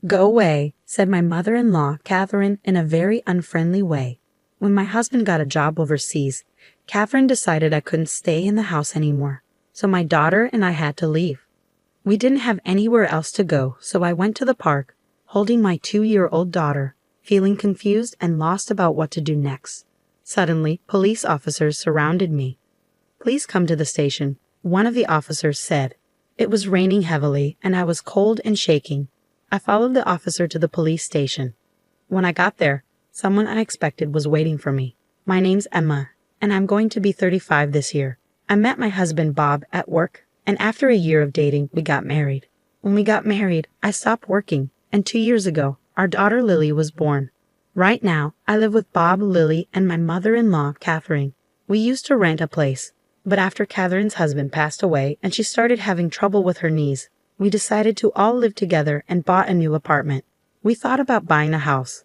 Go away, said my mother-in-law, Catherine, in a very unfriendly way. When my husband got a job overseas, Catherine decided I couldn't stay in the house anymore, so my daughter and I had to leave. We didn't have anywhere else to go, so I went to the park, holding my 2-year-old daughter, feeling confused and lost about what to do next. Suddenly, police officers surrounded me. "Please come to the station," one of the officers said. It was raining heavily, and I was cold and shaking. I followed the officer to the police station. When I got there, someone unexpected was waiting for me. "My name's Emma, and I'm going to be 35 this year. I met my husband Bob at work, and after a year of dating, we got married. When we got married, I stopped working, and 2 years ago, our daughter Lily was born. Right now, I live with Bob, Lily, and my mother-in-law, Catherine. We used to rent a place, but after Catherine's husband passed away and she started having trouble with her knees, we decided to all live together and bought a new apartment. We thought about buying a house,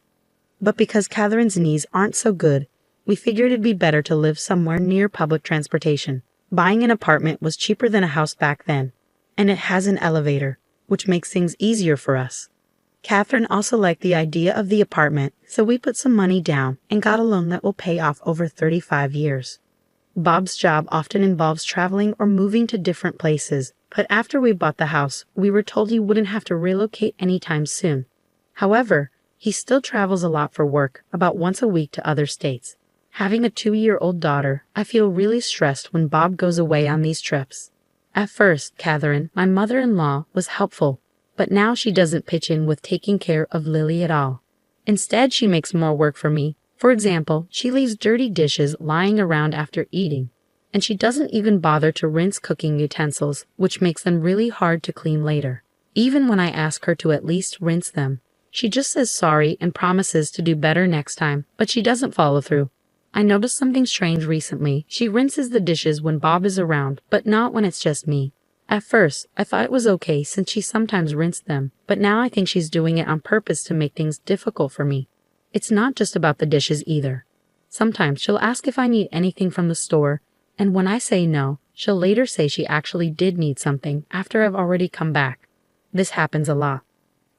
but because Catherine's knees aren't so good, we figured it'd be better to live somewhere near public transportation. Buying an apartment was cheaper than a house back then, and it has an elevator, which makes things easier for us. Catherine also liked the idea of the apartment, so we put some money down and got a loan that will pay off over 35 years. Bob's job often involves traveling or moving to different places, but after we bought the house, we were told he wouldn't have to relocate anytime soon. However, he still travels a lot for work, about once a week to other states. Having a 2-year-old daughter, I feel really stressed when Bob goes away on these trips. At first, Catherine, my mother-in-law, was helpful, but now she doesn't pitch in with taking care of Lily at all. Instead, she makes more work for me. For example, she leaves dirty dishes lying around after eating, and she doesn't even bother to rinse cooking utensils, which makes them really hard to clean later. Even when I ask her to at least rinse them, she just says sorry and promises to do better next time, but she doesn't follow through. I noticed something strange recently. She rinses the dishes when Bob is around, but not when it's just me. At first, I thought it was okay since she sometimes rinsed them, but now I think she's doing it on purpose to make things difficult for me. It's not just about the dishes either. Sometimes she'll ask if I need anything from the store, and when I say no, she'll later say she actually did need something after I've already come back. This happens a lot.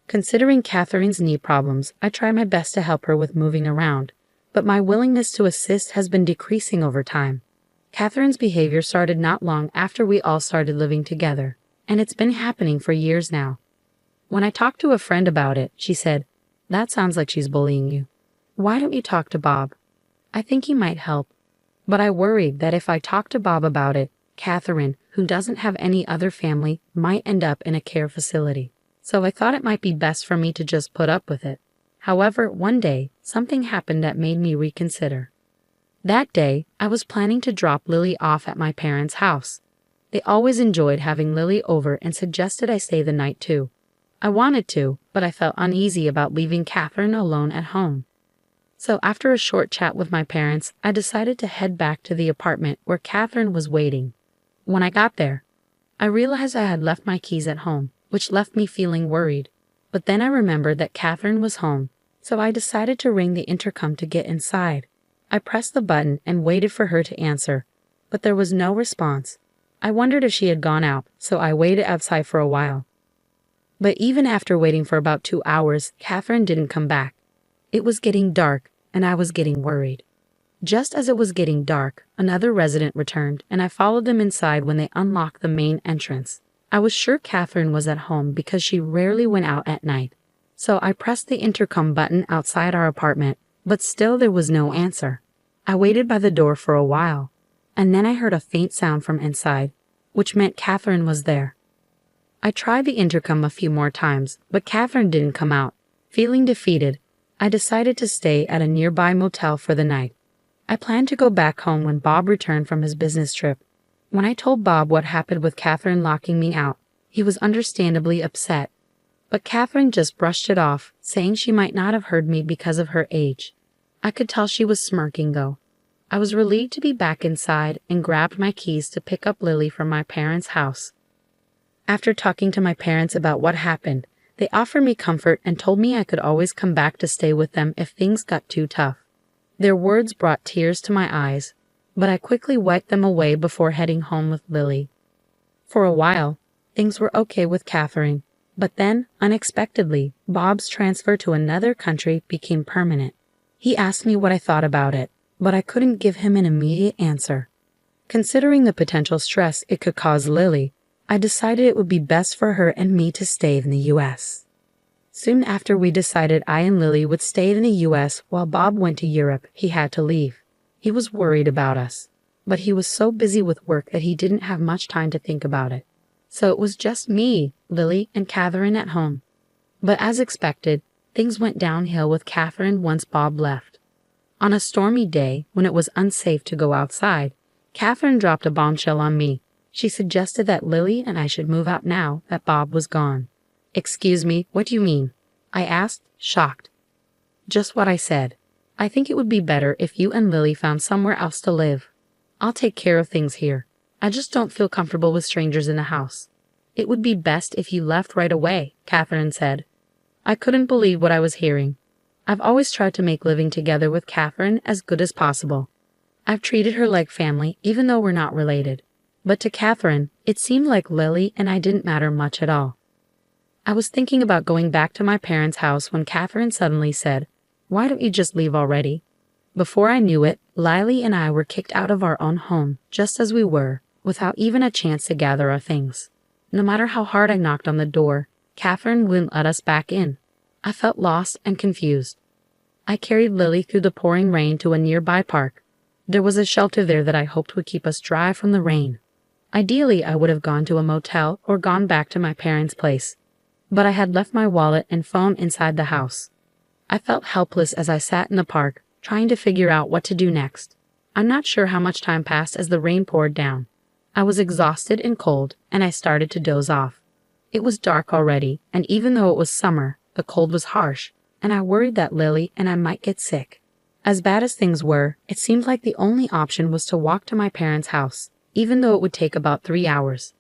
Considering Catherine's knee problems, I try my best to help her with moving around, but my willingness to assist has been decreasing over time. Catherine's behavior started not long after we all started living together, and it's been happening for years now. When I talked to a friend about it, she said, "That sounds like she's bullying you. Why don't you talk to Bob? I think he might help." But I worried that if I talked to Bob about it, Catherine, who doesn't have any other family, might end up in a care facility. So I thought it might be best for me to just put up with it. However, one day, something happened that made me reconsider. That day, I was planning to drop Lily off at my parents' house. They always enjoyed having Lily over and suggested I stay the night too. I wanted to, but I felt uneasy about leaving Catherine alone at home. So after a short chat with my parents, I decided to head back to the apartment where Catherine was waiting. When I got there, I realized I had left my keys at home, which left me feeling worried. But then I remembered that Catherine was home, so I decided to ring the intercom to get inside. I pressed the button and waited for her to answer, but there was no response. I wondered if she had gone out, so I waited outside for a while. But even after waiting for about 2 hours, Catherine didn't come back. It was getting dark, and I was getting worried. Just as it was getting dark, another resident returned, and I followed them inside when they unlocked the main entrance. I was sure Catherine was at home because she rarely went out at night. So I pressed the intercom button outside our apartment, but still there was no answer. I waited by the door for a while, and then I heard a faint sound from inside, which meant Catherine was there. I tried the intercom a few more times, but Catherine didn't come out. Feeling defeated, I decided to stay at a nearby motel for the night. I planned to go back home when Bob returned from his business trip. When I told Bob what happened with Catherine locking me out, he was understandably upset. But Catherine just brushed it off, saying she might not have heard me because of her age. I could tell she was smirking, though. I was relieved to be back inside and grabbed my keys to pick up Lily from my parents' house. After talking to my parents about what happened, they offered me comfort and told me I could always come back to stay with them if things got too tough. Their words brought tears to my eyes, but I quickly wiped them away before heading home with Lily. For a while, things were okay with Catherine, But then, unexpectedly, Bob's transfer to another country became permanent. He asked me what I thought about it, but I couldn't give him an immediate answer. Considering the potential stress it could cause Lily, I decided it would be best for her and me to stay in the U.S. Soon after we decided I and Lily would stay in the U.S. while Bob went to Europe, he had to leave. He was worried about us, but he was so busy with work that he didn't have much time to think about it. So it was just me, Lily, and Catherine at home. But as expected, things went downhill with Catherine once Bob left. On a stormy day, when it was unsafe to go outside, Catherine dropped a bombshell on me. She suggested that Lily and I should move out now that Bob was gone. "Excuse me, what do you mean?" I asked, shocked. "Just what I said. I think it would be better if you and Lily found somewhere else to live. I'll take care of things here. I just don't feel comfortable with strangers in the house. It would be best if you left right away," Catherine said. I couldn't believe what I was hearing. I've always tried to make living together with Catherine as good as possible. I've treated her like family even though we're not related. But to Catherine, it seemed like Lily and I didn't matter much at all. I was thinking about going back to my parents' house when Catherine suddenly said, "Why don't you just leave already?" Before I knew it, Lily and I were kicked out of our own home, just as we were, without even a chance to gather our things. No matter how hard I knocked on the door, Catherine wouldn't let us back in. I felt lost and confused. I carried Lily through the pouring rain to a nearby park. There was a shelter there that I hoped would keep us dry from the rain. Ideally, I would have gone to a motel or gone back to my parents' place. But I had left my wallet and phone inside the house. I felt helpless as I sat in the park, trying to figure out what to do next. I'm not sure how much time passed as the rain poured down. I was exhausted and cold, and I started to doze off. It was dark already, and even though it was summer, the cold was harsh, and I worried that Lily and I might get sick. As bad as things were, it seemed like the only option was to walk to my parents' house, even though it would take about 3 hours.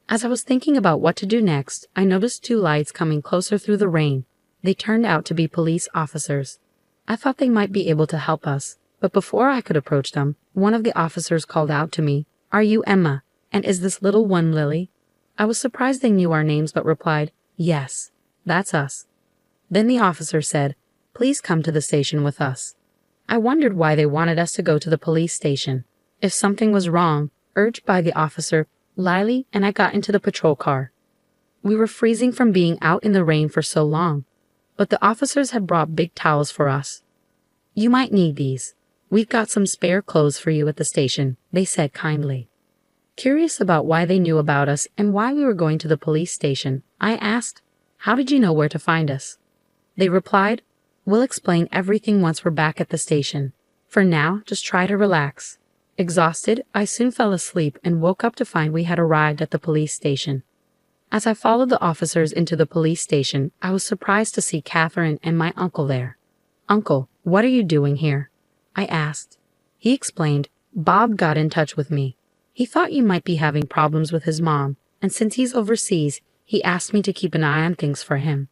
As I was thinking about what to do next, I noticed 2 lights coming closer through the rain. They turned out to be police officers. I thought they might be able to help us, but before I could approach them, one of the officers called out to me, "Are you Emma? And is this little one Lily?" I was surprised they knew our names but replied, "Yes, that's us." Then the officer said, "Please come to the station with us." I wondered why they wanted us to go to the police station. If something was wrong, urged by the officer, Lily and I got into the patrol car. We were freezing from being out in the rain for so long, but the officers had brought big towels for us. "You might need these. We've got some spare clothes for you at the station," they said kindly. Curious about why they knew about us and why we were going to the police station, I asked, "How did you know where to find us?" They replied, "We'll explain everything once we're back at the station. For now, just try to relax." Exhausted, I soon fell asleep and woke up to find we had arrived at the police station. As I followed the officers into the police station, I was surprised to see Catherine and my uncle there. "Uncle, what are you doing here?" I asked. He explained, "Bob got in touch with me. He thought you might be having problems with his mom, and since he's overseas, he asked me to keep an eye on things for him."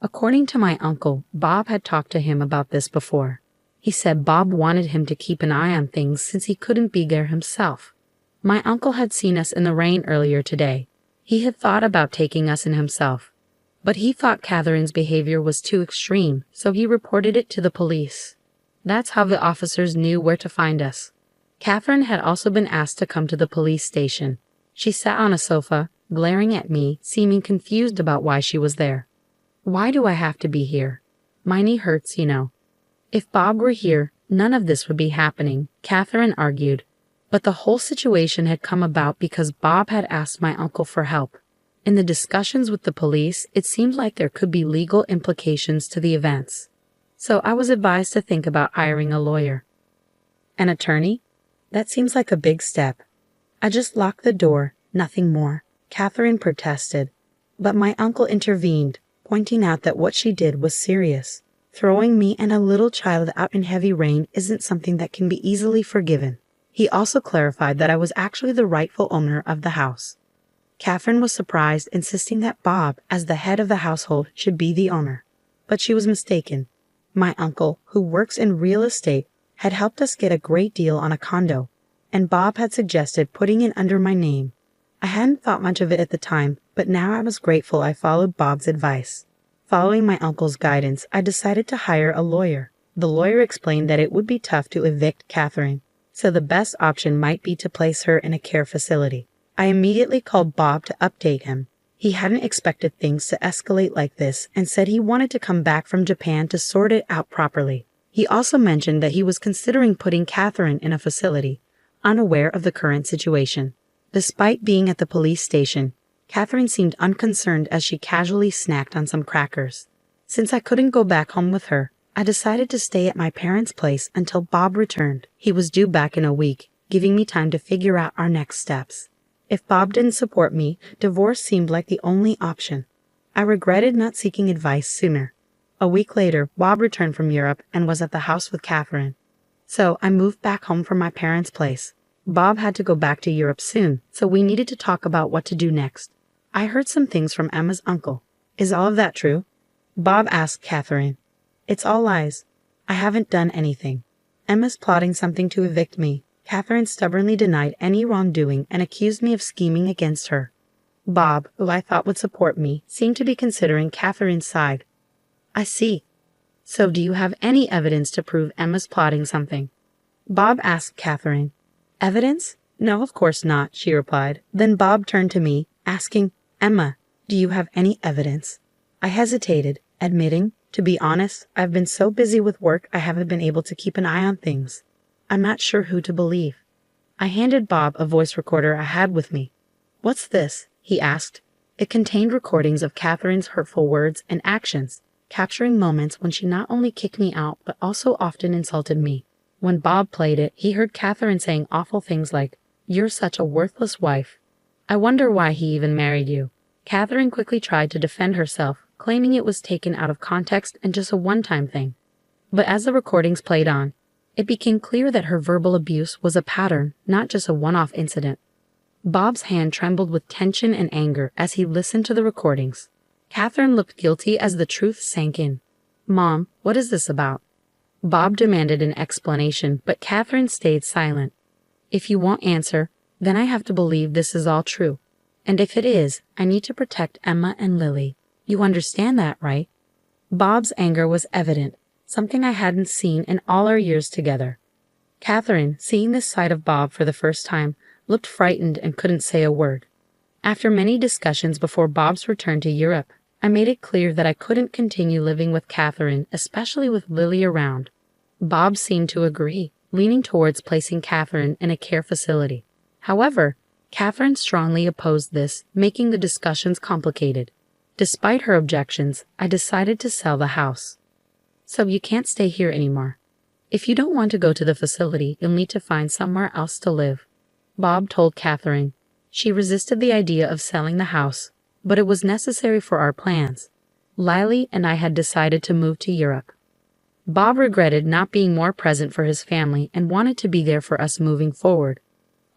According to my uncle, Bob had talked to him about this before. He said Bob wanted him to keep an eye on things since he couldn't be there himself. My uncle had seen us in the rain earlier today. He had thought about taking us in himself, but he thought Catherine's behavior was too extreme, so he reported it to the police. That's how the officers knew where to find us. Catherine had also been asked to come to the police station. She sat on a sofa, glaring at me, seeming confused about why she was there. "Why do I have to be here? My knee hurts, you know." If Bob were here, none of this would be happening, Catherine argued. But the whole situation had come about because Bob had asked my uncle for help. In the discussions with the police, it seemed like there could be legal implications to the events. So I was advised to think about hiring a lawyer. An attorney? That seems like a big step. I just locked the door, nothing more, Catherine protested. But my uncle intervened, pointing out that what she did was serious. Throwing me and a little child out in heavy rain isn't something that can be easily forgiven. He also clarified that I was actually the rightful owner of the house. Catherine was surprised, insisting that Bob, as the head of the household, should be the owner. But she was mistaken. My uncle, who works in real estate, had helped us get a great deal on a condo, and Bob had suggested putting it under my name. I hadn't thought much of it at the time, but now I was grateful I followed Bob's advice. Following my uncle's guidance, I decided to hire a lawyer. The lawyer explained that it would be tough to evict Catherine, so the best option might be to place her in a care facility. I immediately called Bob to update him. He hadn't expected things to escalate like this and said he wanted to come back from Japan to sort it out properly. He also mentioned that he was considering putting Catherine in a facility, unaware of the current situation. Despite being at the police station, Catherine seemed unconcerned as she casually snacked on some crackers. Since I couldn't go back home with her, I decided to stay at my parents' place until Bob returned. He was due back in a week, giving me time to figure out our next steps. If Bob didn't support me, divorce seemed like the only option. I regretted not seeking advice sooner. A week later, Bob returned from Europe and was at the house with Catherine. So I moved back home from my parents' place. Bob had to go back to Europe soon, so we needed to talk about what to do next. I heard some things from Emma's uncle. Is all of that true? Bob asked Catherine. It's all lies. I haven't done anything. Emma's plotting something to evict me. Catherine stubbornly denied any wrongdoing and accused me of scheming against her. Bob, who I thought would support me, seemed to be considering Catherine's side. I see. So do you have any evidence to prove Emma's plotting something? Bob asked Catherine. Evidence? No, of course not, she replied. Then Bob turned to me, asking, Emma, do you have any evidence? I hesitated, admitting, to be honest, I've been so busy with work I haven't been able to keep an eye on things. I'm not sure who to believe. I handed Bob a voice recorder I had with me. What's this? He asked. It contained recordings of Catherine's hurtful words and actions, capturing moments when she not only kicked me out but also often insulted me. When Bob played it, he heard Catherine saying awful things like, You're such a worthless wife. I wonder why he even married you. Catherine quickly tried to defend herself, claiming it was taken out of context and just a one-time thing. But as the recordings played on, it became clear that her verbal abuse was a pattern, not just a one-off incident. Bob's hand trembled with tension and anger as he listened to the recordings. Catherine looked guilty as the truth sank in. Mom, what is this about? Bob demanded an explanation, but Catherine stayed silent. If you won't answer, then I have to believe this is all true. And if it is, I need to protect Emma and Lily. You understand that, right? Bob's anger was evident, something I hadn't seen in all our years together. Catherine, seeing this side of Bob for the first time, looked frightened and couldn't say a word. After many discussions before Bob's return to Europe, I made it clear that I couldn't continue living with Catherine, especially with Lily around. Bob seemed to agree, leaning towards placing Catherine in a care facility. However, Catherine strongly opposed this, making the discussions complicated. Despite her objections, I decided to sell the house. So you can't stay here anymore. If you don't want to go to the facility, you'll need to find somewhere else to live, Bob told Catherine. She resisted the idea of selling the house, but it was necessary for our plans. Lily and I had decided to move to Europe. Bob regretted not being more present for his family and wanted to be there for us moving forward.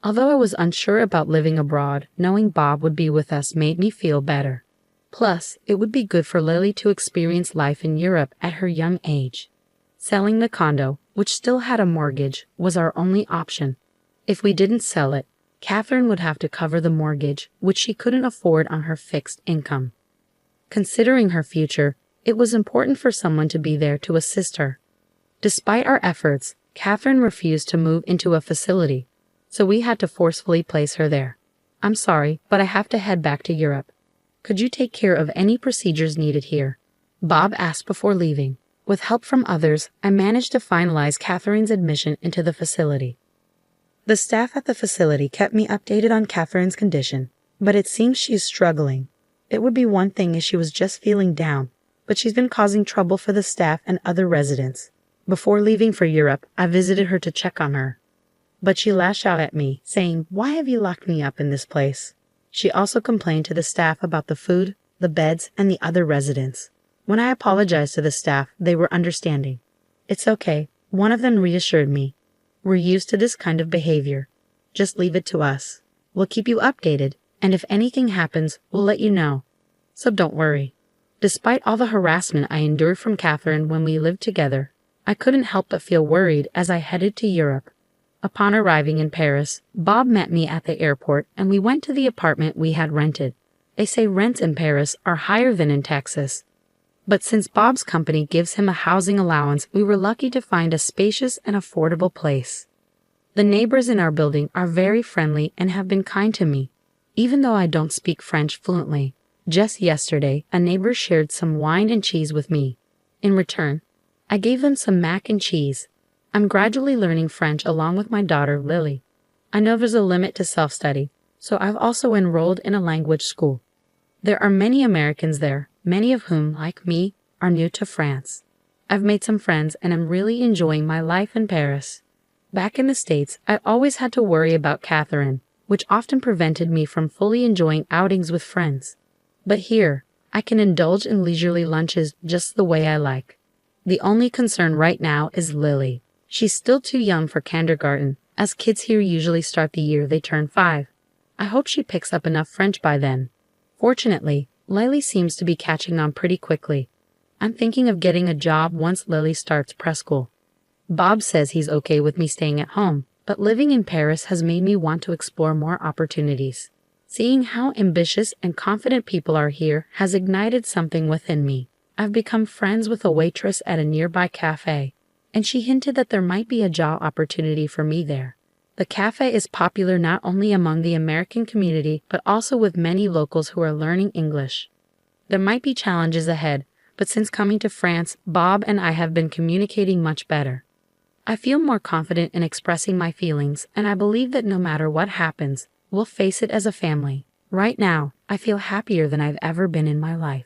Although I was unsure about living abroad, knowing Bob would be with us made me feel better. Plus, it would be good for Lily to experience life in Europe at her young age. Selling the condo, which still had a mortgage, was our only option. If we didn't sell it, Catherine would have to cover the mortgage, which she couldn't afford on her fixed income. Considering her future, it was important for someone to be there to assist her. Despite our efforts, Catherine refused to move into a facility, so we had to forcefully place her there. I'm sorry, but I have to head back to Europe. Could you take care of any procedures needed here? Bob asked before leaving. With help from others, I managed to finalize Catherine's admission into the facility. The staff at the facility kept me updated on Catherine's condition, but it seems she's struggling. It would be one thing if she was just feeling down, but she's been causing trouble for the staff and other residents. Before leaving for Europe, I visited her to check on her. But she lashed out at me, saying, "Why have you locked me up in this place?" She also complained to the staff about the food, the beds, and the other residents. When I apologized to the staff, they were understanding. It's okay, one of them reassured me. We're used to this kind of behavior. Just leave it to us. We'll keep you updated, and if anything happens, we'll let you know. So don't worry. Despite all the harassment I endured from Catherine when we lived together, I couldn't help but feel worried as I headed to Europe. Upon arriving in Paris, Bob met me at the airport and we went to the apartment we had rented. They say rents in Paris are higher than in Texas. But since Bob's company gives him a housing allowance, we were lucky to find a spacious and affordable place. The neighbors in our building are very friendly and have been kind to me, even though I don't speak French fluently. Just yesterday, a neighbor shared some wine and cheese with me. In return, I gave them some mac and cheese. I'm gradually learning French along with my daughter, Lily. I know there's a limit to self-study, so I've also enrolled in a language school. There are many Americans there, many of whom, like me, are new to France. I've made some friends and am really enjoying my life in Paris. Back in the States, I always had to worry about Catherine, which often prevented me from fully enjoying outings with friends. But here, I can indulge in leisurely lunches just the way I like. The only concern right now is Lily. She's still too young for kindergarten, as kids here usually start the year they turn 5. I hope she picks up enough French by then. Fortunately, Lily seems to be catching on pretty quickly. I'm thinking of getting a job once Lily starts preschool. Bob says he's okay with me staying at home, but living in Paris has made me want to explore more opportunities. Seeing how ambitious and confident people are here has ignited something within me. I've become friends with a waitress at a nearby cafe, and she hinted that there might be a job opportunity for me there. The cafe is popular not only among the American community, but also with many locals who are learning English. There might be challenges ahead, but since coming to France, Bob and I have been communicating much better. I feel more confident in expressing my feelings, and I believe that no matter what happens, we'll face it as a family. Right now, I feel happier than I've ever been in my life.